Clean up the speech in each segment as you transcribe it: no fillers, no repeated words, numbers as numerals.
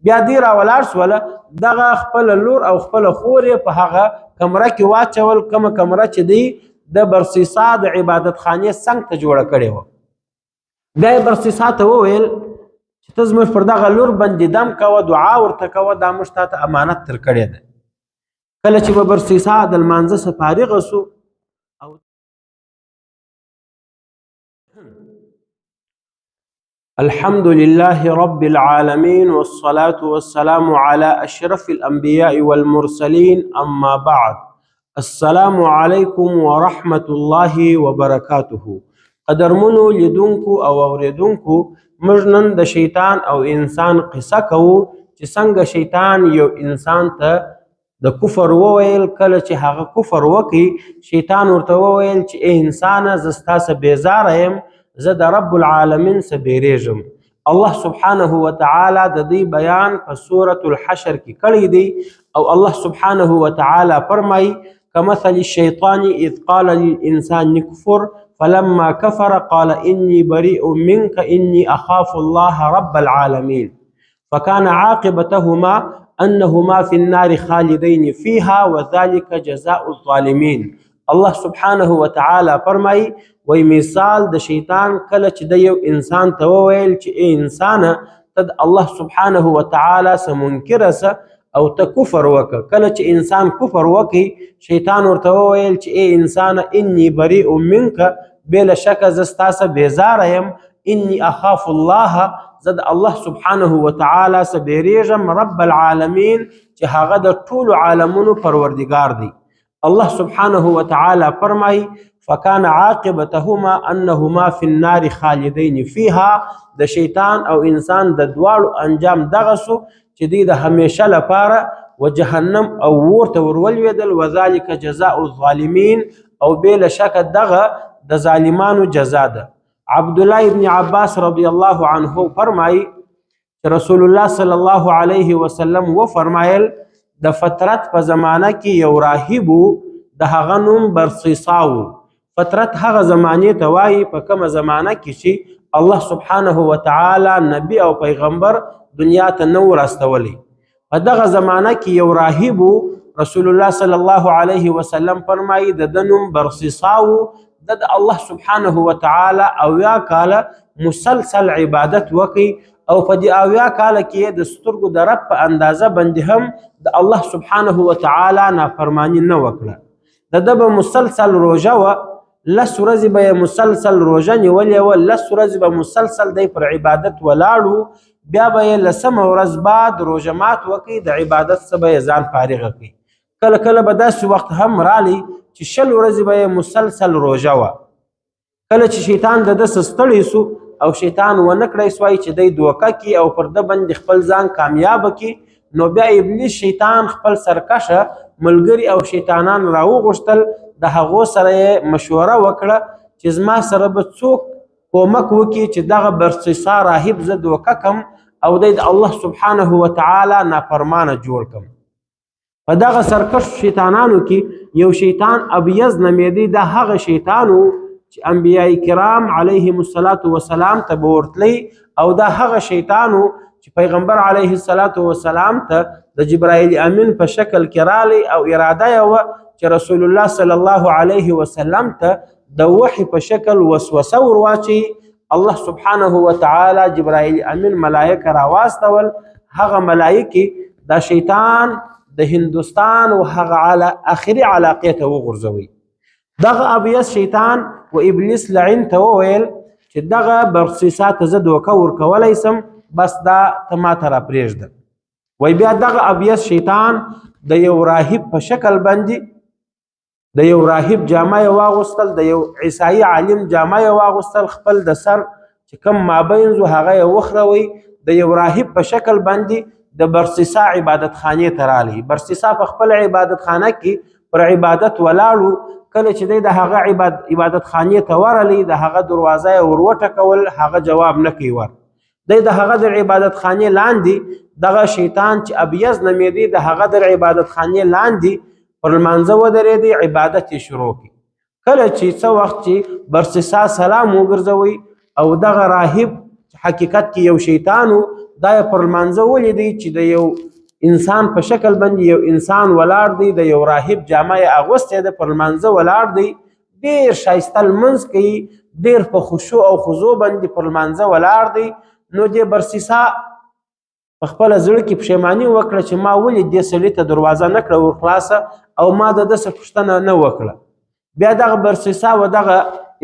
بیا دی راولاړ شوله دغه خپله لور او خپله خور یې په هغه کمره کې واچول، کومه کمره چې دی د برسیسا د عبادت خانې څنګ ته جوړه کړې وه. بیا یې برسیسا ته وویل چې ته زموږ پر دغه لور باندې دم کوه، دعا ورته کوه، دا موږ تا ته امانت تر کړی دی. کله چې به برسیسا د لمانځه څخه فارغه سو او الحمد لله رب العالمين والصلاة والسلام على أشرف الأنبياء والمرسلين أما بعد. السلام عليكم ورحمة الله وبركاته. قدرمنو لیدونکو او اوریدونکو موږ نن د شیطان او انسان قصه کوو چې څنګه شیطان یو انسان ته د کفر وویل. کله چې هغه کفر وکړي شیطان ورته وویل چې ای انسانه زه ستا څخه بیزاره یم، زه د رب العالمین څخه بیریږم. الله سبحانه وتعالی د دې بیان په سورة الحشر کې کړی دی او الله سبحانه وتعالی فرمایي كمثل الشيطان إذ قال للإنسان اكفر فلما كفر قال إني بريء منك إني أخاف الله رب العالمين فكان عاقبتهما أنهما في النار خالدين فيها وذلك جزاء الظالمين. الله سبحانه وتعالى فرمایي وی مثال د شیطان کله چې د یو انسان ته وویل چې ای انسانه ته د الله سبحانه وتعالی څه منکره څه او ته کفر وکړه. کله چې انسان کفر وکړي شیطان ورته وویل چې ای انسانه انی بریء منک، بلا شکه زه ستا څخه بیزاره یم، انی اخاف الله، زه د الله سبحانه وتعالی څخه بیریږم، رب العالمین چې هغه د ټولو عالمونو پروردګار دی. الله سبحانه وتعالی فرمایي فکان عاقبتهما انهما فی النار خالدین فیها. د شیطان او انسان د دواړو انجام دغه سو چې دوی د همیشه لپاره و جهنم او اور ته ورولوېدل، وذلک جزاء الظالمین، او بې له شکه دغه د ظالمانو جزا ده. عبدالله ابن عباس رضی الله عنه فرمایي چې رسول الله صلی الله علیه وسلم وفرمایل د فترت په زمانه کې یو راهب و، د هغه نوم برصیصا و. فترت هغه زمانې ته وایي په کومه زمانه کې چې الله سبحانه وتعالی نبی او پیغمبر دنیا ته نه و راستولی. په دغه زمانه کې یو راهب و، رسول الله صلی الله علیه وسلم فرمایي د ده نوم برصیصا و. د الله سبحانه وتعالی اویا کاله مسلسل عبادت وکړي او په دې اویا کاله کې د سترګو د رب په اندازه باندې هم د الله سبحانه وتعالی نافرمانی نه وکړه. د ده به مسلسل روژه وه، 10 ورځې به یې مسلسل روژه نیولې وه، 10 ورځې به مسلسل دی پر عبادت ولاړ و. بیا به یې 10مه ورځ بعد روژه مات وکړي، د عبادت څخه به یې ځان فارغه کړي. کله کله به داسې وخت هم رالی چې 20 ورځې به یې مسلسل روژه وه. کله چې شیطان د ده څه ستړی سو او شیطان ونه کړی سوای چې دی دوکه کړي او پر ده باندې خپل ځان کامیابه کړي، نو بیا ابلیس شیطان خپل سرکشه ملګري او شیطانان راوغوښتل، د هغو سره یې مشوره وکړه چې زما سره به څوک کومک وکړي چې دغه برصیصا راهب زه دوکه کم او دی د الله سبحانه وتعالی نافرمانه جوړ کم. په دغه سرکش شیطانانو کې یو شیطان ابیض نومیده، دا هغه شیطان و چې انبیای کرام علیهم الصلاة والسلام ته به ورتلی، او دا هغه شیطان و چې پیغمبر علیه الصلاة والسلام ته د جبرائیل امین په شکل کې رالی او اراده یې وه چې رسول الله صلی الله علیه وسلم ته د وحی په شکل وسوسه ورواچي. الله سبحانه وتعالی جبرائیل امین ملائکه راواستول، هغه ملائکې دا شیطان د هندوستان و هغه آخري علاقې ته وغورځوي. دغه ابیض شیطان و ابلیس لعین ته وویل چې دغه برصیصا ته زه دوکه ورکولی سم، بس دا ته ماته راپرېږده. وی بیا دغه ابیض شیطان د یو راهب په شکل باندې د یو راهب جامه یې واغوستل، د یو عیسائی عالم جامه یې واغوستل، خپل د سر چې کوم مابین زو هغه یې وخروی، د یو راهب په شکل باندې د برصیصا عبادت خانې ته رالی. برصیصا په خپل عبادت خانه کې پر عبادت ولاړو. کله چې دی د هغه عبادت خانې ته ورلی، د هغه دروازه یې وروټکول، هغه جواب نه کوي ور. دی د هغه د عبادت خانې لاندې دغه شیطان چې ابیض نومیده د هغه د عبادت خانې لاندې پر لمانځه ودرېدی، عبادت یې شروع کړي. کله چې څه وخت چې برصیصا سلام وګرځوي او دغه راهب حقیقت کې یو شیطان و، دا یې پر لمانځه ولیدی چې د یو انسان په شکل باندې یو انسان ولاړ دی، د یو راهب جامه یې اغوستې ده، پر لمانځه ولاړ دی، ډېر ښایسته لمونځ کوي، ډېر په خشوع او خضوع باندې پر لمانځه ولاړ دی. نو دې برسیسا په خپله زړه کې پښیماني وکړه چې ما ولې دې سړي ته دروازه نه کړه ورخلاصه او ما د ده څه پوښتنه نه وکړه. بیا دغه برسیسا و دغه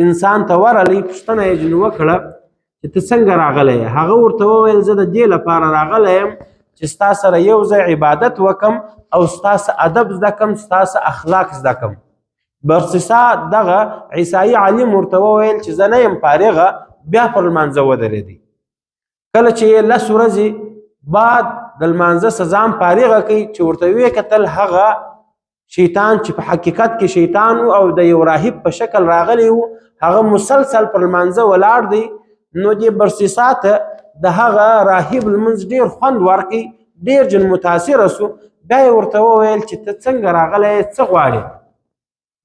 انسان ته ورغلی، پوښتنه یې جنو وکړه چې ته څنګه راغلی یې؟ هغه ورته وویل زه د دې لپاره راغلی یم چې ستا سره یو ځای عبادت وکم او ستاسو ادب زده کم، ستاسو اخلاق زده کم. برسیسا دغه عیسائی عالم ورته وویل چې زه نه یم فارغه، بیا پر لمانځه ودرېدی. کله چې 10 ورځې بعد د لمانځه سزام فارغه کوي چې ورته ویې کتل هغه شیطان چې په حقیقت کې شیطان و او د یو راهب په شکل راغلی و، هغه مسلسل پر لمانځه ولاړ دی. نو دې برسیسا ته د هغه راهب لمونځ ډېر خوند ورکړي، ډېر جن متاثره سو. بیا یې ورته وویل چې ته څنګه راغلی څه غواړې؟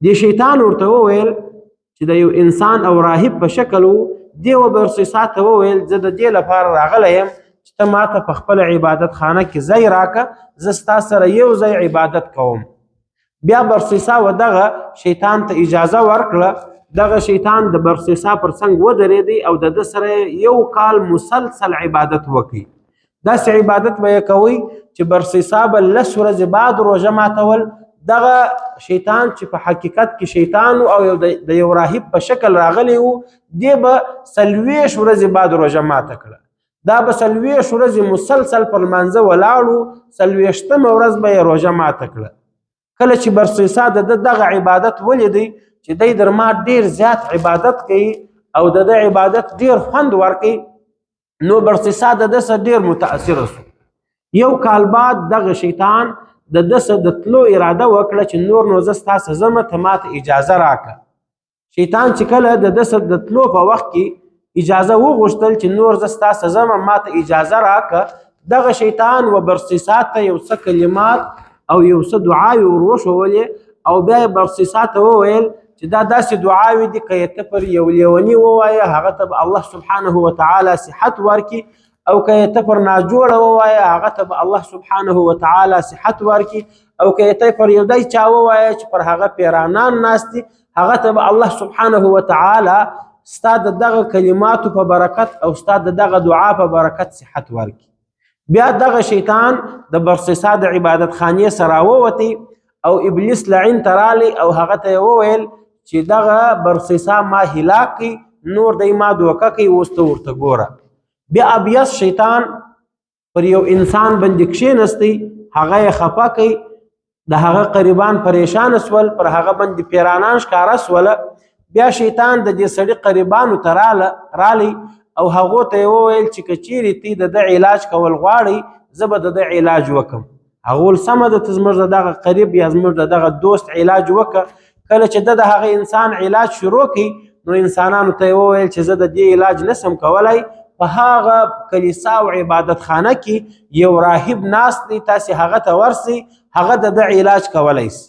دې شیطان ورته وویل چې د یو انسان او راهب په شکل و. دې و برسیسا ته وویل زه د دې لپاره راغلی یم چې ته ما ته په خپله عبادت خانه کې ځای راکه، زه ستا سره یو ځای عبادت کوم. بیا برسیسا و دغه شیطان ته اجازه ورکړه. دغه شیطان د برسیسا پر څنګ ودرېدی او د ده سره یو کال مسلسل عبادت وکړي. داسې عبادت به یې کوئ چې برسیسا به 10 ورځې بعد روژه ماتول. دغه شیطان چې په حقیقت کې شیطان او د یو راهب په شکل راغلی و، دې به 40 ورځې بعد روژه ماته کړه. دا به 40 ورځې مسلسل پر لمانځه ولاړ و، 40مه ورځ به یې روژه ماته کړه. کله چې برسیسا د ده دغه عبادت ولیدی چې دی در ما ډېر زیات عبادت کوي او د ده عبادت ډېر خوند ورکوي، نو برسیسا د ده څخه ډېر متاثره سو. یو کال بعد دغه شیطان د ده څخه د تلو اراده وکړه چې نور نو زه ستاسو ځمه، ته ما ته اجازه راکړه. شیطان چې کله د ده څخه د تلو په وخت کې اجازه وغوښتل چې نور زه ستاسو ځمه، ما ته اجازه راکړه، دغه شیطان و برسیسا ته یو څه کلمات او یو څه دعاوې ور وښولې او بیا یې برسیسا ته وویل چې دا داسې دعاوې دي که یې ته پر یو لیوني ووایه هغه ته به الله سبحانه وتعالی صحت ورکړي، او که یې ته پر ناجوړه ووایه هغه ته به الله سبحانه وتعالی صحت ورکړي، او که یې ته پر یو دی چا ووایه چې پر هغه پیرانان ناست دي هغه ته به الله سبحانه وتعالی ستا د دغه کلماتو په برکت او ستا د دغه دعا په برکت صحت ورکړي. بیا دغه شیطان د برسیسا د عبادت خانې څخه راووتی او ابلیس لعین ته رالی او هغه ته یې وویل چې دغه برسیسا ما هلاک کړي، نور دی ما دوکه کوي، اوس ته ورته ګوره. بیا ابیس شیطان پر یو انسان باندې کښېنستی، هغه یې خفه کوي، د هغه قریبان پریشان سول، پر هغه باندې پیرانان ښکاره سوله. بیا شیطان د دې سړي قریبانو ته رالی او هغو ته یې وویل چې که چیرې تی د ده علاج کول غواړئ زه به د ده علاج وکم. هغه ویل سمه ده، ته زموږ د دغه قریب یا زموږ د دغه دوست علاج وکړه. کله چې د هغه انسان علاج شروع کړي نو انسانانو ته یې وویل چې زه د دې علاج نسم کولی، په هغه کلیسا او عبادت خانه کې یو راهب ناست دی، تاسې هغه ته ورسئ، هغه د ده علاج کولی سي.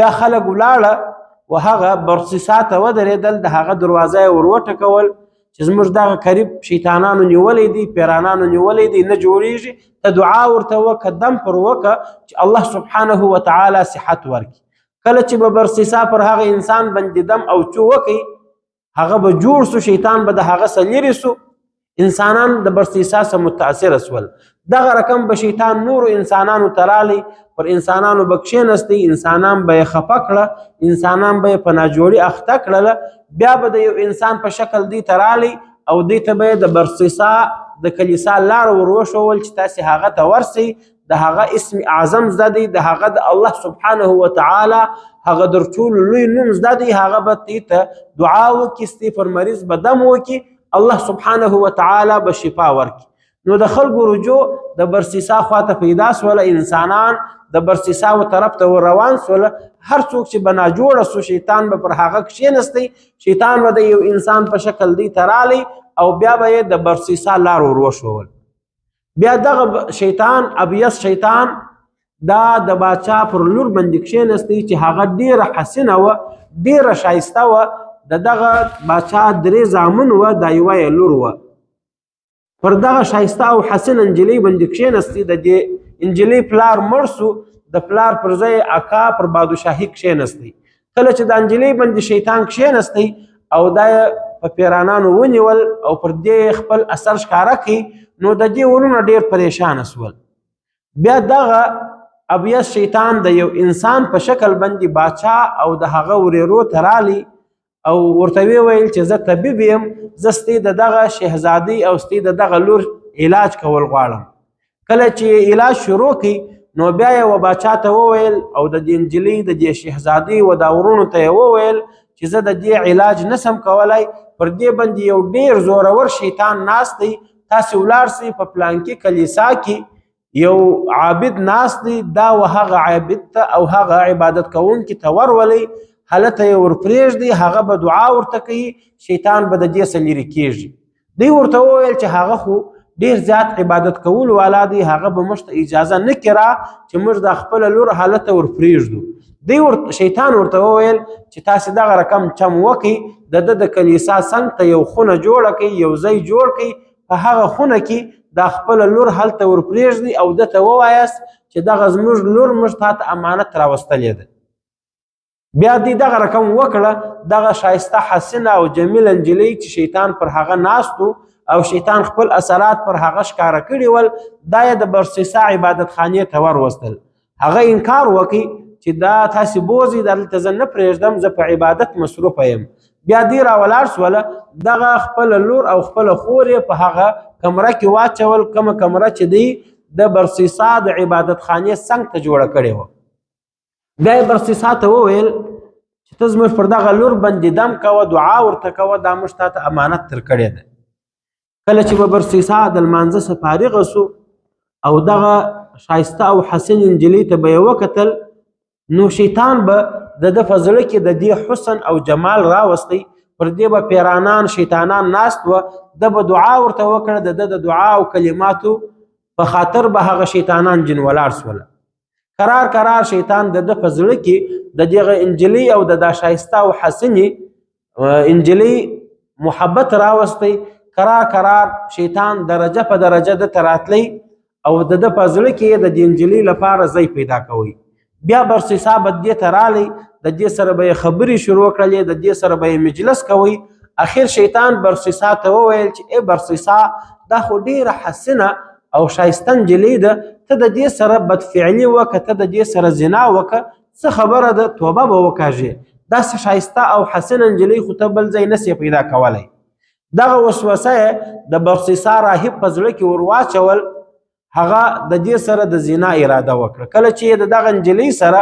بیا خلک ولاړه و هغه برسیسا ته ودرېدل، د هغه دروازه یې ور وټکول چې زموږ دغه قریب شیطانانو نیولی دی، پیرانانو نیولی دی، نه جوړېږي، ته دعا ورته وکړه، دم پر وکړه چې الله سبحانه وتعالی صحت ورکړي. کله چې به برسیسا پر هغه انسان باندې دم او چو وکړي هغه به جوړ سو، شیطان به د هغه څخه لرې سو، انسانان د برسیسا څخه متاثره سول. دغه رقم به شیطان نورو انسانانو ته رالی، پر انسانانو به کښېنستی، انسانان به یې خفه کړه، انسانان به یې په ناجوړي اخته کړله. بیا به د یو انسان په شکل دوی ته رالی او دوی ته به یې د برسیسا د کلیسا لاره ور وښول چې تاسې هغه ته ورسئ، د هغه اسم اعظم زده دی، د هغه د الله سبحانه وتعالی هغه در ټولو لوی نوم زده دی، هغه به دې ته دعا وکړي، ستی پر مریض به دم وکړي، الله سبحانه وتعالی به شفا ورکړي. نو د خلکو رجوع د برسیسا خواته پیدا سوله، انسانان د برسیسا و طرف ته روان سوله. هر څوک چې به ناجوړه سو شیطان به پر هغه کښېنستی، شیطان به د یو انسان په شکل دی ته رالی او بیا به یې د برسیسا لار ور وښول. بیا دغه شیطان ابیس شیطان دا د باچا پر لور باندې کښېنستی چې هغه ډیره حسینه وه، ډیره ښایسته وه. د دغه باچا 3 زامن وه، دا یوه یې لور وه. پر دغه ښایسته او حسن نجلۍ باندې کښېنستې. د دې نجلۍ پلار مړ سو، د پلار پر ځای اکا پر بادشاهي کښېنستی. کله چې د نجلۍ باندې شیطان کښېنستی او دا یې په پیرانانو ونیول او پر دې خپل اثر ښکاره کړي، نو د دې ورونه ډېر پریشانه سول. بیا دغه ابیض شیطان د یو انسان په شکل باندې باچا او د هغه ورېرو ته رالی او ورته ویل چې زه طبیب یم، زه ستې د دغه شهزادۍ او ستې د دغه لور علاج کول غواړم. کله چې علاج شروع کړي نو بیا یې و باچا ته وویل او د دې نجلۍ د دې شهزادۍ و دا ورونو ته یې وویل چې زه د دې علاج نسم کولی، پر دې باندې یو ډېر زورور شیطان ناست دی، تاسې ولاړ سئ په پلانکي کلیسا کې یو عابد ناست دی، دا و هغه عابد ته او هغه عبادت کوونکي ته ورولئ، هلته یې ورپرېږدئ، هغه به دعا ورته کوي، شیطان به د دې څه لرې کېږي. دوی ورته وویل چې هغه خو ډېر زیات عبادت کولو والا دی، هغه به موږ ته اجازه نه کړه چې موږ د خپله لور هلته ورپرېږدو. شیطان ورته وویل چې تاسې دغه رقم چم وکړئ، د کلیسا څنګ ته یو خونه جوړه کړئ، یو ځای جوړ کړئ، په هغه خونه کې دا خپله لور هلته ورپرېږدئ او ده ته ووایاست چې دغه زموږ لور موږ تا ته امانت راوستلې ده. بیا دوی دغه رقم وکړه. دغه ښایسته حسنه او جمیله نجلۍ چې شیطان پر هغه ناست او شیطان خپل اثرات پر هغه ښکاره کړي ول، دا یې د برسیسا عبادت خانې ته وروستل. هغه انکار وکړي چې دا تاسې بوځئ، دلته زه نه پرېږدم، زه په عبادت مصروفه یم. بیا دوی راولاړ سوله، دغه خپله لور او خپله خور یې په هغه کمره کې واچول، کومه کمره چې دوی د برسیسا د عبادت خانې څنګ ته جوړه کړې وه. بیا یې برسیسا ته وویل چې ته زموږ پر دغه لور باندې دم کوه، دعا ورته کوه، دا موږ تا ته امانت تر کړې ده. کله چې به برسیسا د لمانځه څخه فارغه سو او دغه ښایسته او حسن نجلۍ ته به یې وکتل، نو شیطان به د ده په زړه کې د دې حسن او جمال راوستی. پر دې به پیرانان شیطانان ناست وه، ده به دعا ورته وکړه، د ده د دعا او کلماتو په خاطر به هغه شیطانان جن ولاړ سوله. قرار قرار شیطان د ده په زړه کې د دغه نجلۍ او د دا ښایسته او حسنې نجلۍ محبت راوستی. قرار قرار شیطان درجه په درجه ده ته راتلی او د ده په زړه کې د دې نجلۍ لپاره ځای پیدا کوي. بیا برسیسا به دې ته رالی، د دې سره به یې خبرې شروع کړلې، د دې سره به یې مجلس کوي. اخر شیطان برسیسا ته وویل چې ای برسیسا، دا خو ډېره حسنه او ښایسته نجلۍ ده، ته د دې سره بدفعلي وکړه، ته د دې سره زنا وکړه، څه خبره ده، توبه به وکاږې. داسې ښایسته او حسنه نجلۍ خو ته بل ځای نسې پیدا کولی. دغه وسوسه یې د برسیسا راهب په زړه کې ور واچول، هغه د دې سره د زنا اراده وکړه. کله چې یې د دغه نجلۍ سره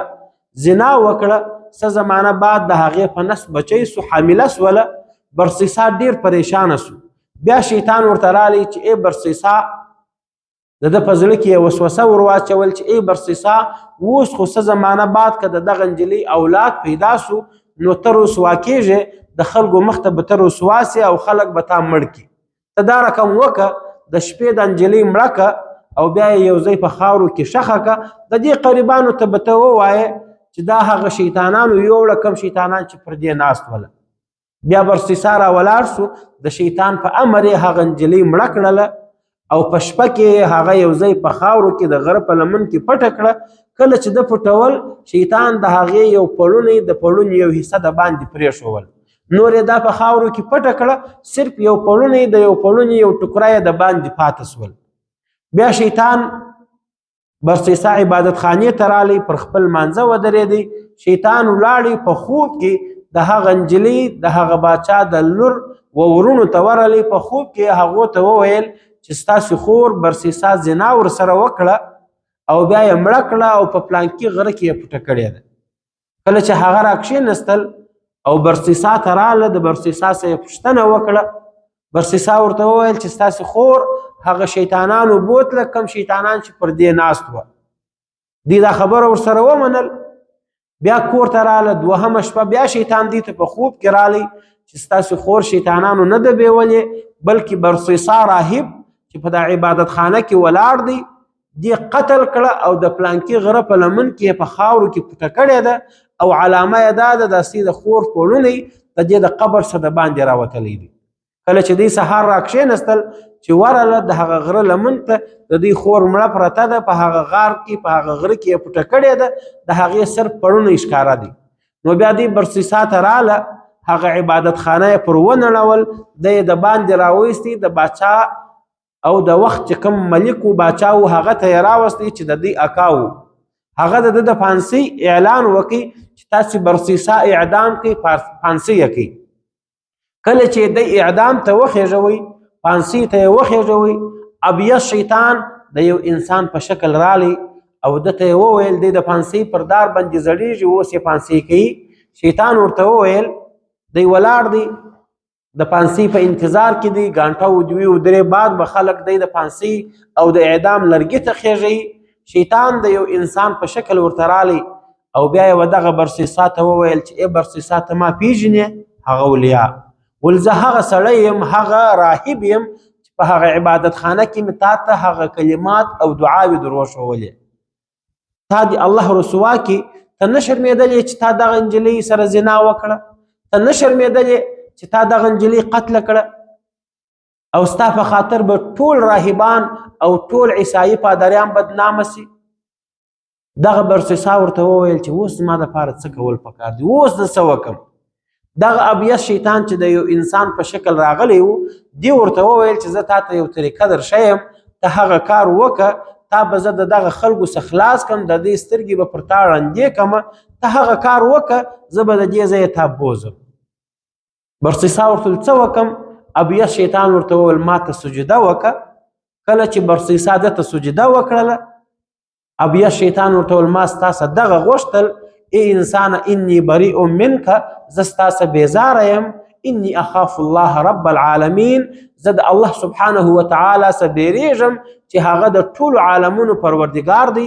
زنا وکړه، څه زمانه بعد د هغې په نس بچی سو، حامله سوله. برسیسا ډېر پریشانه سو. بیا شیطان ورته رالی چې ای برسیسا، د ده په زړه کې یې وسوسه ور واچول چې ای برسیسا، اوس خو څه زمانه بعد که د دغه نجلۍ اولاد پیدا سو، نو ته رسوا کېږې، د خلکو مخ ته به ته رسوا سي او خلک به تا مړ کړي. ته دا رقم وکړه، د شپې د نجلۍ مړه کړه او بیا یې یو ځای په خاورو کې ښخه کړه. د دې قریبانو ته به ته ووایې چې دا هغه شیطانانو یوړه، کوم شیطانان چې پر دې ناست وله. بیا برسیسا راولاړ سو، د شیطان په امر یې هغه نجلۍ مړه کړله او په شپه کې هغه یو ځای په خاورو کې د غره په لمن کې پټه کړه. کله چې ده پټول، شیطان د هغې یو پړونی د پړوني یو حصه د باندې پرېښول، نور یې دا په خاورو کې پټه کړه، صرف یو پړونی د یو پړوني یو ټوکره یې د باندې پاته سول. بیا شیطان برسیسا عبادت خانې ته رالی، پر خپل مانځه ودرېدی. شیطان ولاړی، په خوب کې د هغه نجلۍ د هغه باچا د لور و ورونو ته ورغلی. په خوب کې هغو ته وویل چې ستاسې خور برسیسا زنا ورسره وکړه او بیا یې مړه کړه او په پلانکي غره کې یې پټه کړې ده. کله چې هغه راکښېنستل او برسیسا ته راله، د برسیسا څخه یې پوښتنه وکړه. برسیسا ورته وویل چې ستاسې خور هغه شیطانانو بوتله، کم شیطانان چې پر دې ناست وه. دوی دا خبره ورسره ومنل. بیا کور ته راله، دوهمه شپه بیا شیطان دوی ته په خوب کې رالی چې ستاسې خور شیطانانو نه ده بیولې، بلکې برسیسا راهب چې په دا عبادت خانه کې ولاړ دی، دې قتل کړه او د پلانکي غره په لمن کې په خاورو کې پټه کړې ده او علامه یې دا ده داسې د خور پړونی د دې د قبر څخه د باندې راوتلی دی. کله چې دوی سهار راکښېنستل چې ورله د هغه غره لمن ته د دوی خور مړه پرته ده، په هغه غار کې په هغه غره کې یې پټه کړې ده، د هغې سر پړونه یې ښکاره دي. نو بیا دوی برسیسا ته راله، هغه عبادت خانه یې پر ونړول، دی یې د باندې راویستی، د باچا او د وخت چې کوم ملک و باچا و هغه ته یې راوستی چې د دوی اکا و. هغه د ده د پانسۍ اعلان وکړي چې تاسې برسیسا اعدام کړئ، پانسۍ یې کړئ. کله چې دی اعدام ته وخېژوئ، پانسۍ ته یې وخېژوئ، ابیض شیطان د یو انسان په شکل رالی او ده ته یې وویل دی د پانسۍ پر دار باندې زړېږي، اوس یې پانسۍ کوي. شیطان ورته وویل دی ولاړ دی د پانسۍ په انتظار کې دی، ګانټه و دوې و درې بعد به خلک دی د پانسۍ او د اعدام لرګي ته خېژوي. شیطان د یو انسان په شکل ورته رالی او بیا یې دغه برسیسا ته وویل چې ای برسیسا ته ما پیژنې؟ هغه ولیا ول زه هغه سړی یم، هغه راهب یم چې په هغه عبادت خانه کې مې تا ته هغه کلمات او دعاوې در وښولې. تا دې الله رسوا کړي، ته نه شرمېدلې چې تا دغه نجلۍ سره زنا وکړه؟ ته نه شرمېدلې چې تا دغه نجلۍ قتله کړه؟ او ستا په خاطر به ټول راهبان او ټول عیسایي پادریان بدنامه سي. دغه برسیسا ورته وویل چې اوس زما دپاره څه کول پکار دي، اوس زه څه وکړم؟ دغه ابیض شیطان چې د یو انسان په شکل راغلی و، دی ورته وویل چې زه تا ته یو طریقه در ښیم، ته هغه کار وکړه، تا به زه د دغه خلکو څخه خلاص کړم، د دې سترګې به پر تا ړندې کړمه، ته هغه کار وکړه، زه به د دې ځایه تا بوځم. برسیسا ورته ویل څه وکړم؟ ابیض شیطان ورته وویل ما ته سجده وکړه. کله چې برسیسا ده ته سجده وکړله، ابیض شیطان ورته وویل ما ستا څخه دغه غوښتل، ای انسانه انی بریء منک، زه ستا څخه بیزاره یم، انی اخاف الله رب العالمین، زه د الله سبحانه وتعالی څخه بیریږم چې هغه د ټولو عالمونو پروردګار دی.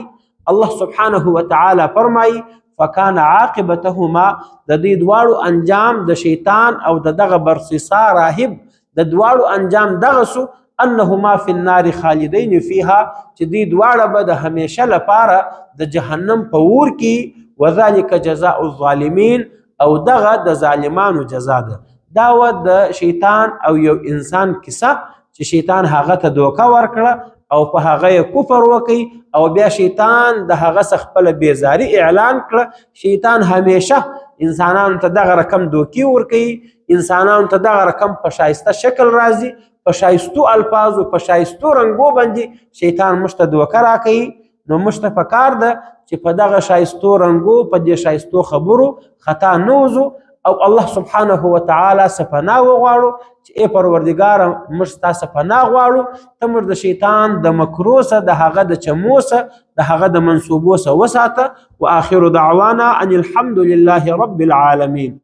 الله سبحانه وتعالی فرمایي فکان عاقبتهما، د دې دواړو انجام د شیطان او د دغه برسیسا راهب د دواړو انجام دغه سو انهما فی النار خالدین فیها، چې دې دواړه به د همیشه لپاره د جهنم په اور کې، وذلک جزاء الظالمین، او دغه د ظالمانو جزا ده. دا و د شیطان او یو انسان کیسه چې شیطان هغه ته دوکه ورکړه او په هغه یې کفر وکړي او بیا شیطان د هغه څخه خپله بیزاري اعلان کړه. شیطان همیشه انسانانو ته دغه رقم دوکې ورکوي، انسانانو ته دغه رقم په ښایسته شکل راځي، په ښایستو الفاظو په ښایستو رنګو باندې شیطان موږ ته دوکه راکوي. نو موږ ته پکار ده چې په دغه ښایستو رنګو په دې ښایستو خبرو خطا نه وځو او الله سبحانه وتعالی څخه پناه وغواړو چې ای پروردګاره موږ ستا څخه پناه غواړو، ته موږ د شیطان د مکرو څخه، د هغه د چمو څخه، د هغه د منصوبو څخه وساته. واخر دعوانا ان الحمد لله رب العالمین.